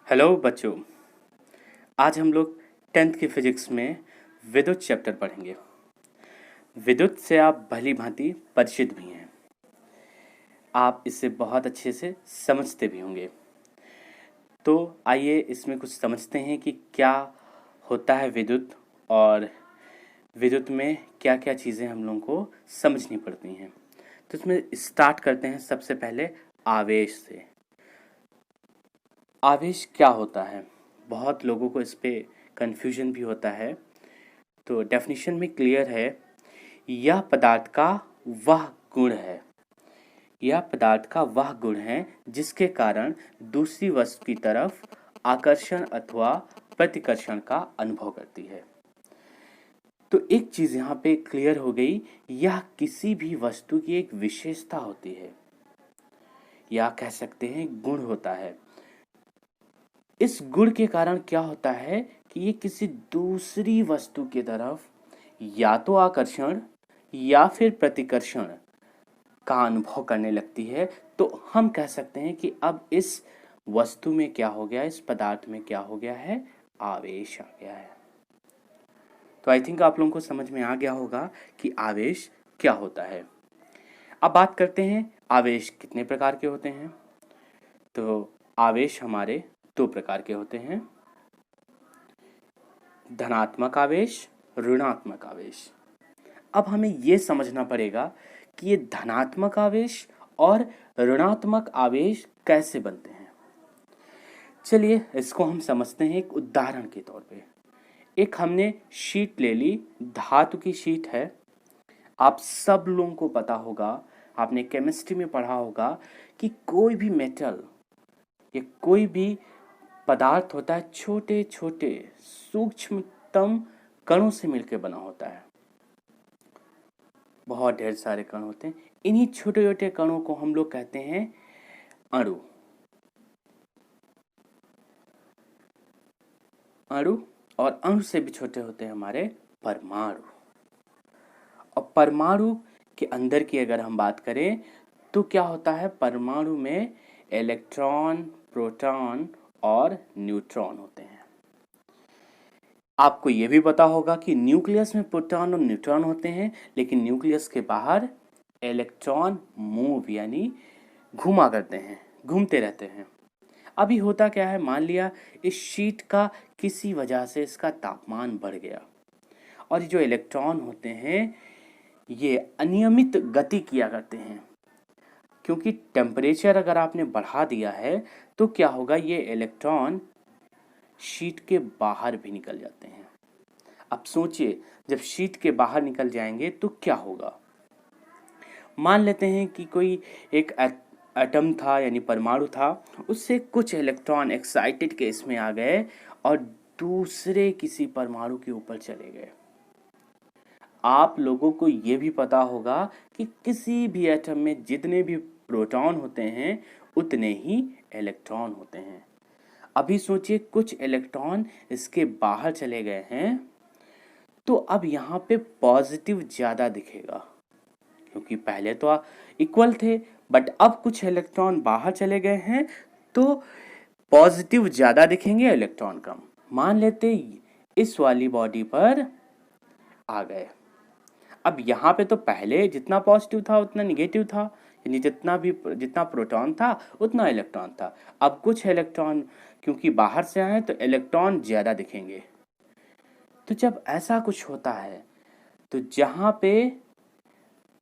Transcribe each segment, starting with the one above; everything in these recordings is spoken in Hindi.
हेलो बच्चों। आज हम लोग 10th की फिजिक्स में विद्युत चैप्टर पढ़ेंगे। विद्युत से आप भली भांति परिचित भी हैं, आप इसे बहुत अच्छे से समझते भी होंगे। तो आइए इसमें कुछ समझते हैं कि क्या होता है विद्युत और विद्युत में क्या क्या चीज़ें हम लोगों को समझनी पड़ती हैं। तो इसमें स्टार्ट करते हैं सबसे पहले आवेश से। आवेश क्या होता है? बहुत लोगों को इस पे कन्फ्यूजन भी होता है। तो डेफिनेशन में क्लियर है, यह पदार्थ का वह गुण है, यह पदार्थ का वह गुण है जिसके कारण दूसरी वस्तु की तरफ आकर्षण अथवा प्रतिकर्षण का अनुभव करती है। तो एक चीज यहाँ पे क्लियर हो गई, यह किसी भी वस्तु की एक विशेषता होती है, या कह सकते हैं गुण होता है। इस गुण के कारण क्या होता है कि ये किसी दूसरी वस्तु की तरफ या तो आकर्षण या फिर प्रतिकर्षण का अनुभव करने लगती है। तो हम कह सकते हैं कि अब इस वस्तु में क्या हो गया, इस पदार्थ में क्या हो गया है, आवेश आ गया है। तो आई थिंक आप लोगों को समझ में आ गया होगा कि आवेश क्या होता है। अब बात करते हैं आवेश कितने प्रकार के होते हैं। तो आवेश हमारे दो प्रकार के होते हैं, धनात्मक आवेश, ऋणात्मक आवेश। अब हमें यह समझना पड़ेगा कि ये धनात्मक आवेश और ऋणात्मक आवेश कैसे बनते हैं। चलिए इसको हम समझते हैं एक उदाहरण के तौर पे। एक हमने शीट ले ली, धातु की शीट है। आप सब लोगों को पता होगा, आपने केमिस्ट्री में पढ़ा होगा कि कोई भी मेटल या कोई भी पदार्थ होता है, छोटे छोटे सूक्ष्मतम कणों से मिलकर बना होता है। बहुत ढेर सारे कण होते हैं। इन्हीं छोटे छोटे कणों को हम लोग कहते हैं अणु। अणु और अणु से भी छोटे होते हैं हमारे परमाणु। और परमाणु के अंदर की अगर हम बात करें तो क्या होता है, परमाणु में इलेक्ट्रॉन, प्रोटॉन और न्यूट्रॉन होते हैं। आपको यह भी पता होगा कि न्यूक्लियस में प्रोटॉन और न्यूट्रॉन होते हैं, लेकिन न्यूक्लियस के बाहर इलेक्ट्रॉन मूव यानी घूमा करते हैं, घूमते रहते हैं। अभी होता क्या है, मान लिया इस शीट का किसी वजह से इसका तापमान बढ़ गया और ये जो इलेक्ट्रॉन होते हैं ये अनियमित गति किया करते हैं, क्योंकि टेम्परेचर अगर आपने बढ़ा दिया है तो क्या होगा, ये इलेक्ट्रॉन शीट के बाहर भी निकल जाते हैं। अब सोचिए जब शीट के बाहर निकल जाएंगे तो क्या होगा। मान लेते हैं कि कोई एक एटम था यानी परमाणु था, उससे कुछ इलेक्ट्रॉन एक्साइटेड केस में आ गए और दूसरे किसी परमाणु के ऊपर चले गए। आप लोगों को यह भी पता होगा कि किसी भी एटम में जितने भी प्रोटॉन होते हैं उतने ही इलेक्ट्रॉन होते हैं। अभी सोचिए कुछ इलेक्ट्रॉन इसके बाहर चले गए हैं तो अब यहाँ पे पॉजिटिव ज्यादा दिखेगा, क्योंकि पहले तो इक्वल थे, बट अब कुछ इलेक्ट्रॉन बाहर चले गए हैं तो पॉजिटिव ज्यादा दिखेंगे, इलेक्ट्रॉन कम। मान लेते इस वाली बॉडी पर आ गए। अब यहाँ पे तो पहले जितना पॉजिटिव था उतना निगेटिव था, यानी जितना प्रोटॉन था उतना इलेक्ट्रॉन था। अब कुछ इलेक्ट्रॉन क्योंकि बाहर से आए तो इलेक्ट्रॉन ज्यादा दिखेंगे। तो जब ऐसा कुछ होता है तो जहाँ पे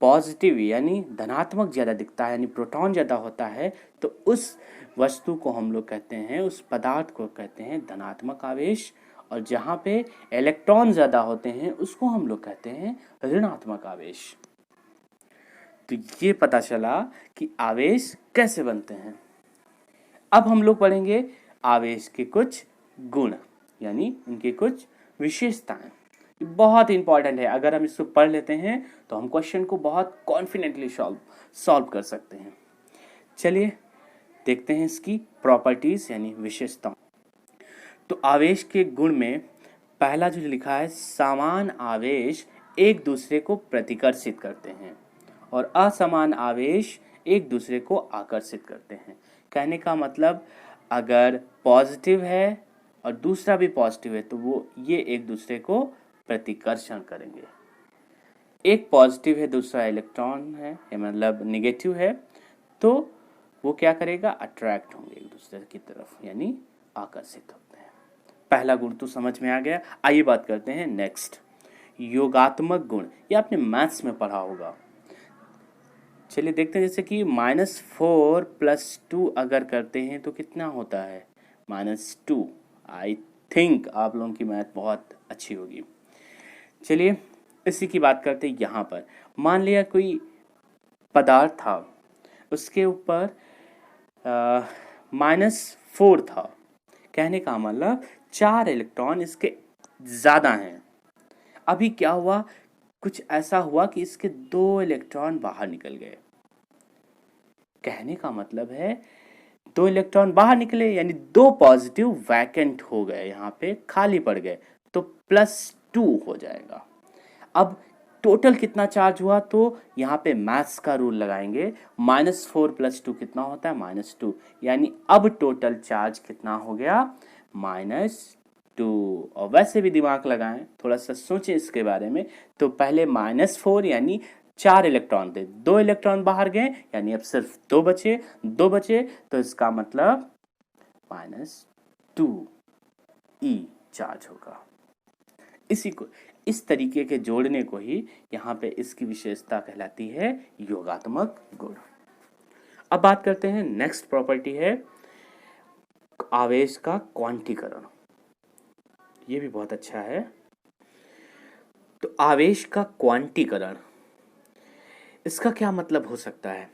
पॉजिटिव यानी धनात्मक ज्यादा दिखता है यानी प्रोटॉन ज्यादा होता है, तो उस वस्तु को हम लोग कहते हैं, उस पदार्थ को कहते हैं धनात्मक आवेश। और जहाँ पे इलेक्ट्रॉन ज्यादा होते हैं उसको हम लोग कहते हैं ऋणात्मक आवेश। तो ये पता चला कि आवेश कैसे बनते हैं। अब हम लोग पढ़ेंगे आवेश के कुछ गुण यानी इनके कुछ विशेषताएं। बहुत इंपॉर्टेंट है, अगर हम इसको पढ़ लेते हैं तो हम क्वेश्चन को बहुत कॉन्फिडेंटली सॉल्व कर सकते हैं। चलिए देखते हैं इसकी प्रॉपर्टीज यानी विशेषताओं। तो आवेश के गुण में पहला जो लिखा है, समान आवेश एक दूसरे को प्रतिकर्षित करते हैं और असमान आवेश एक दूसरे को आकर्षित करते हैं। कहने का मतलब, अगर पॉजिटिव है और दूसरा भी पॉजिटिव है तो वो ये एक दूसरे को प्रतिकर्षण करेंगे। एक पॉजिटिव है दूसरा इलेक्ट्रॉन है मतलब निगेटिव है तो वो क्या करेगा, अट्रैक्ट होंगे एक दूसरे की तरफ यानी आकर्षित होते हैं। पहला गुण तो समझ में आ गया। आइए बात करते हैं नेक्स्ट, योगात्मक गुण। ये आपने मैथ्स में पढ़ा होगा। चलिए देखते हैं, जैसे कि -4 + 2 अगर करते हैं तो कितना होता है, -2। आई थिंक आप लोगों की मैथ बहुत अच्छी होगी। चलिए इसी की बात करते हैं। यहाँ पर मान लिया कोई पदार्थ था, उसके ऊपर -4 था, कहने का मतलब 4 इलेक्ट्रॉन इसके ज़्यादा हैं। अभी क्या हुआ, कुछ ऐसा हुआ कि इसके 2 इलेक्ट्रॉन बाहर निकल गए। कहने का मतलब है 2 इलेक्ट्रॉन बाहर निकले यानी 2 पॉजिटिव वैकेंट हो गए, यहाँ पे खाली पड़ गए, तो +2 हो जाएगा। अब टोटल कितना चार्ज हुआ, तो यहाँ पे मैथ्स का रूल लगाएंगे। -4 + 2 कितना होता है, -2, यानी अब टोटल चार्ज कितना हो गया, -2। और वैसे भी दिमाग लगाएं, थोड़ा सा सोचें इसके बारे में। तो पहले -4 यानी 4 इलेक्ट्रॉन थे, 2 इलेक्ट्रॉन बाहर गए यानी अब सिर्फ 2 बचे, 2 बचे तो इसका मतलब -2e चार्ज होगा। इसी को, इस तरीके के जोड़ने को ही यहाँ पे इसकी विशेषता कहलाती है योगात्मक गुण। अब बात करते हैं नेक्स्ट प्रॉपर्टी है आवेश का क्वांटीकरण। ये भी बहुत अच्छा है। तो आवेश का क्वांटीकरण, इसका क्या मतलब हो सकता है,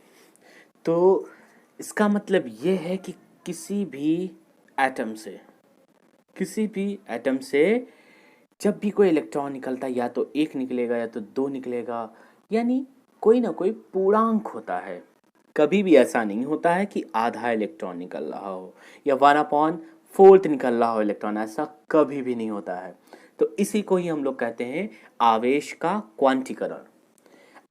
तो इसका मतलब ये है कि किसी भी एटम से जब भी कोई इलेक्ट्रॉन निकलता है, या तो 1 निकलेगा या तो 2 निकलेगा, यानी कोई ना कोई पूर्णांक होता है। कभी भी ऐसा नहीं होता है कि आधा इलेक्ट्रॉन निकल रहा हो या 1/4 निकल रहा हो इलेक्ट्रॉन, ऐसा कभी भी नहीं होता है। तो इसी को ही हम लोग कहते हैं आवेश का क्वांटीकरण।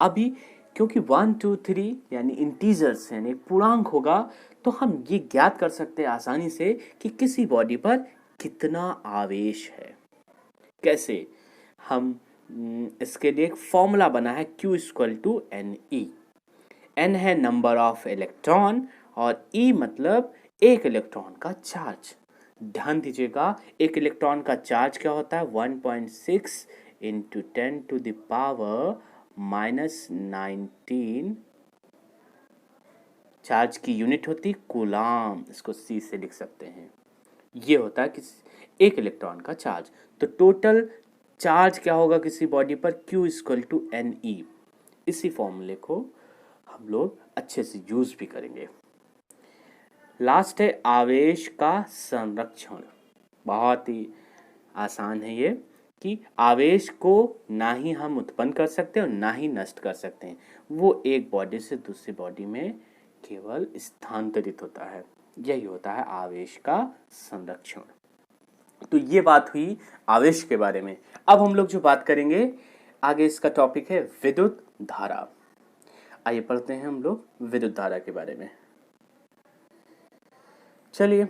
अभी क्योंकि 1 2 3 यानी इंटीजर्स यानी पूर्णांक होगा, तो हम ये ज्ञात कर सकते हैं आसानी से कि किसी बॉडी पर कितना आवेश है। कैसे, हम इसके लिए एक फॉर्मूला बना है, Q = Ne। N है नंबर ऑफ इलेक्ट्रॉन और E मतलब एक इलेक्ट्रॉन का चार्ज। ध्यान दीजिएगा, एक इलेक्ट्रॉन का चार्ज क्या होता है, 1.6 × 10⁻⁻19। चार्ज की यूनिट होती कूलाम, इसको C से लिख सकते हैं। ये होता है कि एक इलेक्ट्रॉन का चार्ज। तो टोटल चार्ज क्या होगा किसी बॉडी पर, Q = Ne। इसी फॉर्मूले को हम लोग अच्छे से यूज भी करेंगे। लास्ट है आवेश का संरक्षण। बहुत ही आसान है ये, कि आवेश को ना ही हम उत्पन्न कर सकते हैं और ना ही नष्ट कर सकते हैं, वो एक बॉडी से दूसरी बॉडी में केवल स्थानांतरित होता है। यही होता है आवेश का संरक्षण। तो ये बात हुई आवेश के बारे में। अब हम लोग जो बात करेंगे आगे, इसका टॉपिक है विद्युत धारा। आइए पढ़ते हैं हम लोग विद्युत धारा के बारे में। चलिए,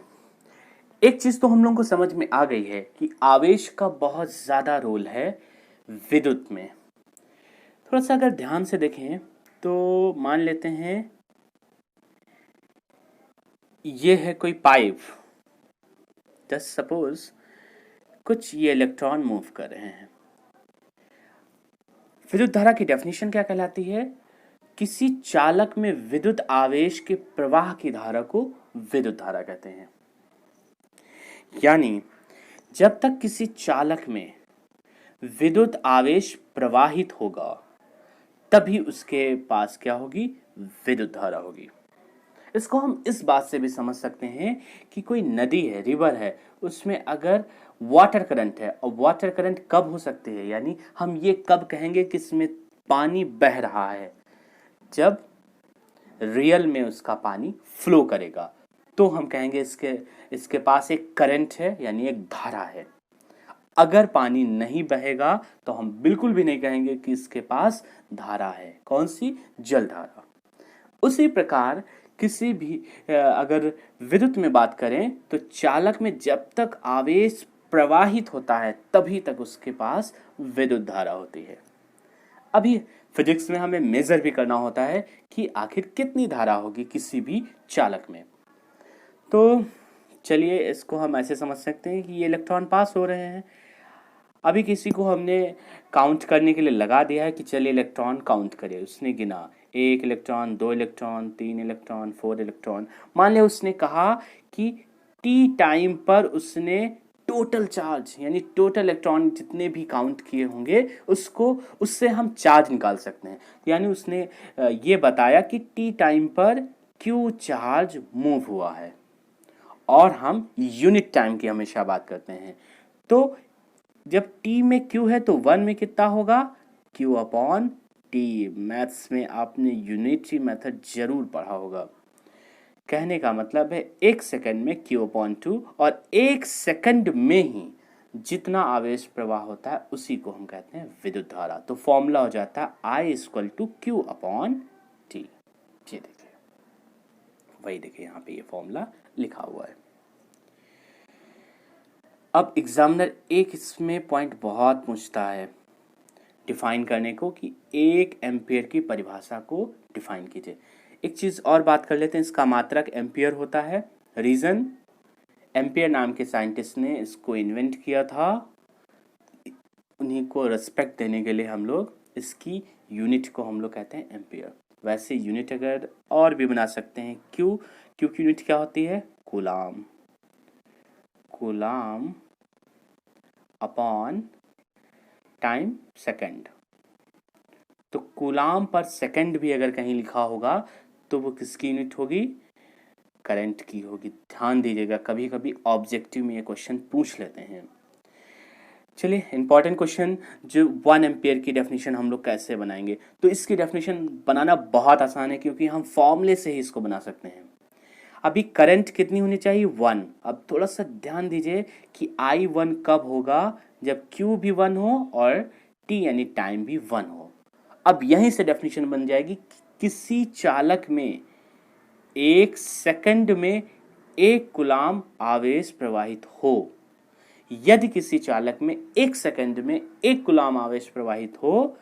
एक चीज तो हम लोगों को समझ में आ गई है कि आवेश का बहुत ज्यादा रोल है विद्युत में। थोड़ा सा अगर ध्यान से देखें तो मान लेते हैं ये है कोई पाइप, जस्ट सपोज कुछ ये इलेक्ट्रॉन मूव कर रहे हैं। विद्युत धारा की डेफिनेशन क्या कहलाती है, किसी चालक में विद्युत आवेश के प्रवाह की धारा को विद्युत धारा कहते हैं। यानी जब तक किसी चालक में विद्युत आवेश प्रवाहित होगा तभी उसके पास क्या होगी, विद्युत धारा होगी। इसको हम इस बात से भी समझ सकते हैं कि कोई नदी है, रिवर है, उसमें अगर वाटर करंट है, और वाटर करंट कब हो सकती है, यानी हम ये कब कहेंगे कि इसमें पानी बह रहा है, जब रियल में उसका पानी फ्लो करेगा, तो हम कहेंगे इसके पास एक करंट है यानी एक धारा है। अगर पानी नहीं बहेगा तो हम बिल्कुल भी नहीं कहेंगे कि इसके पास धारा है। कौन सी, जल धारा। उसी प्रकार किसी भी अगर विद्युत में बात करें तो चालक में जब तक आवेश प्रवाहित होता है तभी तक उसके पास विद्युत धारा होती है। अभी फिजिक्स में हमें मेजर भी करना होता है कि आखिर कितनी धारा होगी किसी भी चालक में। तो चलिए इसको हम ऐसे समझ सकते हैं कि ये इलेक्ट्रॉन पास हो रहे हैं। अभी किसी को हमने काउंट करने के लिए लगा दिया है कि चलिए इलेक्ट्रॉन काउंट करिए। उसने गिना 1 इलेक्ट्रॉन, 2 इलेक्ट्रॉन, 3 इलेक्ट्रॉन, 4 इलेक्ट्रॉन। मान लिया उसने कहा कि टी टाइम पर उसने टोटल चार्ज यानी टोटल इलेक्ट्रॉन जितने भी काउंट किए होंगे उसको उससे हम चार्ज निकाल सकते हैं। यानी उसने ये बताया कि टी टाइम पर क्यू चार्ज मूव हुआ है और हम यूनिट टाइम की हमेशा बात करते हैं। तो जब t में q है तो 1 में कितना होगा q अपॉन टी। मैथ्स में आपने यूनिटरी मेथड जरूर पढ़ा होगा। कहने का मतलब है 1 सेकंड में q अपॉन 2 और 1 सेकंड में ही जितना आवेश प्रवाह होता है उसी को हम कहते हैं विद्युत धारा। तो फॉर्मूला हो जाता है I equal to Q upon T. ये देखिए, वही देखिए यहाँ पे ये फॉर्मूला लिखा हुआ है। अब एग्जामिनर एक इसमें पॉइंट बहुत पूछता है डिफाइन करने को कि 1 एम्पियर की परिभाषा को डिफाइन कीजिए। एक चीज और बात कर लेते हैं, इसका मात्रक एम्पियर होता है। रीजन, एम्पियर नाम के साइंटिस्ट ने इसको इन्वेंट किया था। उन्हीं को रिस्पेक्ट देने के लिए हम लोग इसकी यूनिट को हम लोग कहते हैं एम्पियर। वैसे यूनिट अगर और भी बना सकते हैं, क्यू की यूनिट क्या होती है coulomb. Coulomb upon time second. तो कूलाम पर सेकंड भी अगर कहीं लिखा होगा तो वो किसकी यूनिट होगी करंट की होगी। ध्यान दीजिएगा, कभी कभी ऑब्जेक्टिव में ये क्वेश्चन पूछ लेते हैं। चलिए इंपॉर्टेंट क्वेश्चन, जो 1 एम्पियर की डेफिनेशन हम लोग कैसे बनाएंगे। तो इसकी डेफिनेशन बनाना बहुत आसान है क्योंकि हम फॉर्मूले से ही इसको बना सकते हैं। अभी करंट कितनी होनी चाहिए 1। अब थोड़ा सा ध्यान दीजिए कि I1 कब होगा जब Q भी 1 हो और T यानी टाइम भी 1 हो। अब यहीं से डेफिनेशन बन जाएगी कि किसी चालक में 1 सेकंड में 1 कूलाम आवेश प्रवाहित हो। यदि किसी चालक में 1 सेकंड में 1 कूलाम आवेश प्रवाहित हो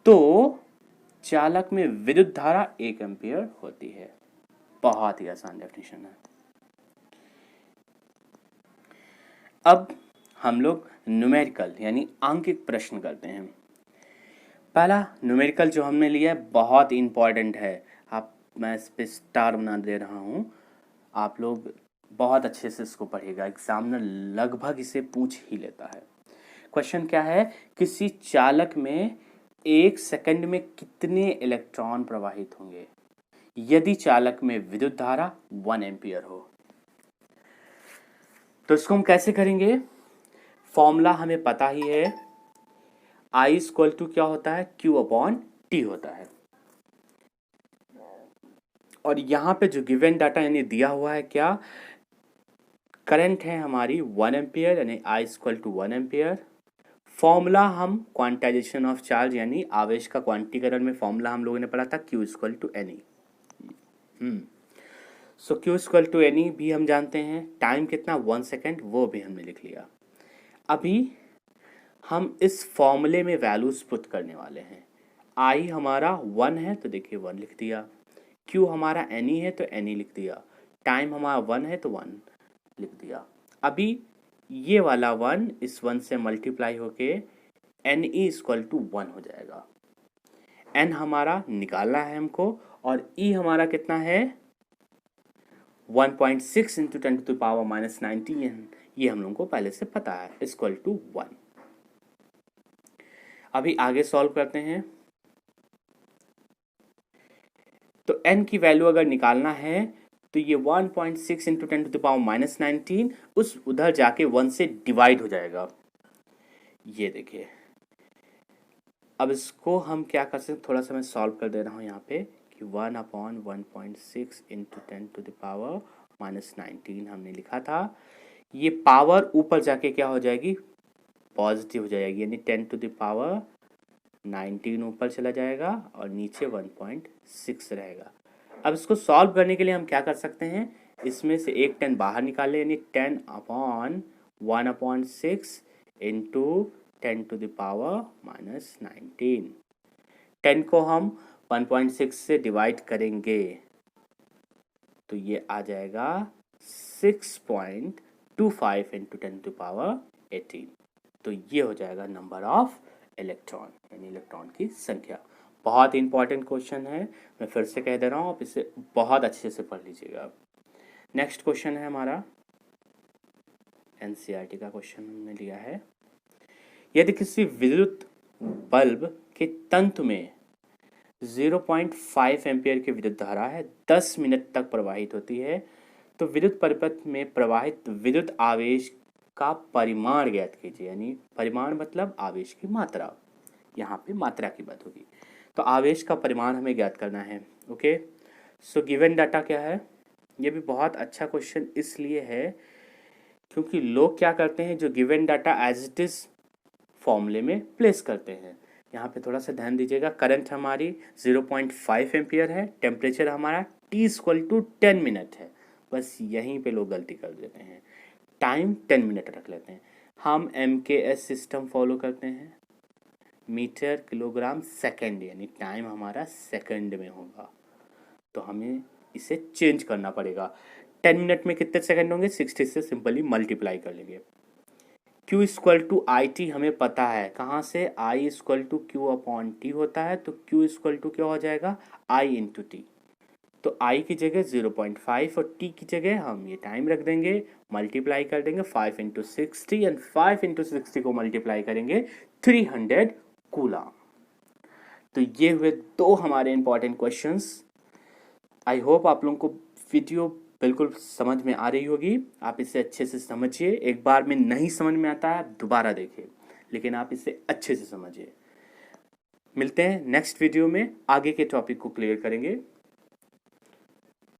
तो चालक में विद्युत धारा 1 एम्पियर होती है। बहुत ही आसान डेफिनेशन है। अब हम लोग न्यूमेरिकल यानी आंकिक प्रश्न करते हैं। पहला न्यूमेरिकल जो हमने लिया है बहुत इंपॉर्टेंट है। मैं इस पे स्टार बना दे रहा हूं, आप लोग बहुत अच्छे से इसको पढ़िएगा। एग्जामिनर लगभग इसे पूछ ही लेता है। क्वेश्चन क्या है, किसी चालक में 1 सेकंड में कितने इलेक्ट्रॉन प्रवाहित होंगे यदि चालक में विद्युत धारा 1 एम्पियर हो। तो इसको हम कैसे करेंगे, फॉर्मूला हमें पता ही है। I इक्वल टू क्या होता है Q अपॉन टी होता है। और यहां पे जो गिवन डाटा यानी दिया हुआ है क्या, करंट है हमारी 1 एम्पियर यानी I equal to 1 ampere. Formula हम क्वांटाइजेशन ऑफ चार्ज यानी आवेश का क्वांटीकरण में फॉर्मूला हम लोगों ने पढ़ा था Q equal to N. So Q equal to N भी हम जानते हैं। टाइम कितना 1 सेकेंड वो भी हमने लिख लिया। अभी हम इस फॉर्मूले में वैल्यूज पुट करने वाले हैं। I हमारा 1 है तो देखिए 1 लिख दिया। Q हमारा एनी है तो एनी लिख दिया। टाइम हमारा 1 है तो 1 लिख दिया। अभी ये वाला 1 इस 1 से मल्टीप्लाई होके एन ई इक्वल टू 1 हो जाएगा। एन हमारा निकालना है हमको और ई हमारा कितना है 1.6 into 10 to the power minus 19। ये हम लोगों को पहले से पता है इक्वल टू 1। अभी आगे सॉल्व करते हैं। तो n की वैल्यू अगर निकालना है तो ये 1.6 into 10 to the power minus 19 उस उधर जाके 1 से डिवाइड हो जाएगा। ये देखिए, अब इसको हम क्या कर सकते हैं, थोड़ा सा मैं सॉल्व कर दे रहा हूँ यहाँ पे कि 1 upon 1.6 into 10 to the power minus 19 हमने लिखा था। ये पावर ऊपर जाके क्या हो जाएगी पॉजिटिव हो जाएगी यानी 10 टू द पावर 19 ऊपर चला जाएगा और नीचे 1.6 रहेगा। अब इसको सॉल्व करने के लिए हम क्या कर सकते हैं, इसमें से एक 10 बाहर निकाल लें, यानी 10/1/6 इंटू 10⁻⁻19। 10 को हम 1.6 से डिवाइड करेंगे तो ये आ जाएगा 6.25 इंटू 10⁻18। तो ये हो जाएगा नंबर ऑफ इलेक्ट्रॉन, यानी इलेक्ट्रॉन की संख्या। बहुत इंपॉर्टेंट क्वेश्चन है, मैं फिर से कह दे रहा हूँ, आप इसे बहुत अच्छे से पढ़ लीजिएगा। नेक्स्ट क्वेश्चन है हमारा एनसीईआरटी का क्वेश्चन हमने लिया है। यदि किसी विद्युत बल्ब के तंतु में 0.5 एम्पियर की विद्युत धारा है 10 मिनट तक प्रवाहित होती है, तो विद्युत परिपथ में प्रवाहित विद्युत आवेश का परिमाण ज्ञात कीजिए। यानी परिमाण मतलब आवेश की मात्रा, यहाँ पे मात्रा की बात होगी, तो आवेश का परिमाण हमें ज्ञात करना है। ओके, सो गिवन डाटा क्या है, ये भी बहुत अच्छा क्वेश्चन इसलिए है क्योंकि लोग क्या करते हैं, जो given data as it is फॉर्मूले में प्लेस करते हैं। यहाँ पे थोड़ा सा ध्यान दीजिएगा, करंट हमारी 0.5 एम्पियर है, टेम्परेचर हमारा T=10 मिनट है, बस यहीं पे लोग गलती कर देते हैं, टाइम 10 मिनट रख लेते हैं। हम MKS सिस्टम फॉलो करते हैं, मीटर किलोग्राम सेकंड, यानी टाइम हमारा सेकंड में होगा, तो हमें इसे चेंज करना पड़ेगा। 10 मिनट में कितने सेकंड होंगे, 60 से सिंपली मल्टीप्लाई कर लेंगे। Q=IT हमें पता है, कहाँ से, I=Q/T होता है, तो Q क्या हो जाएगा, I×T। तो I की जगह 0.5 और T की जगह हम ये टाइम रख देंगे, मल्टीप्लाई कर देंगे 5 × 60 एंड 5 × 60 को मल्टीप्लाई करेंगे 300 कूलम। तो ये हुए दो हमारे इंपॉर्टेंट क्वेश्चंस। आई होप आप लोगों को वीडियो बिल्कुल समझ में आ रही होगी, आप इसे अच्छे से समझिए। एक बार में नहीं समझ में आता है दोबारा देखिए, लेकिन आप इसे अच्छे से समझिए। मिलते हैं नेक्स्ट वीडियो में, आगे के टॉपिक को क्लियर करेंगे।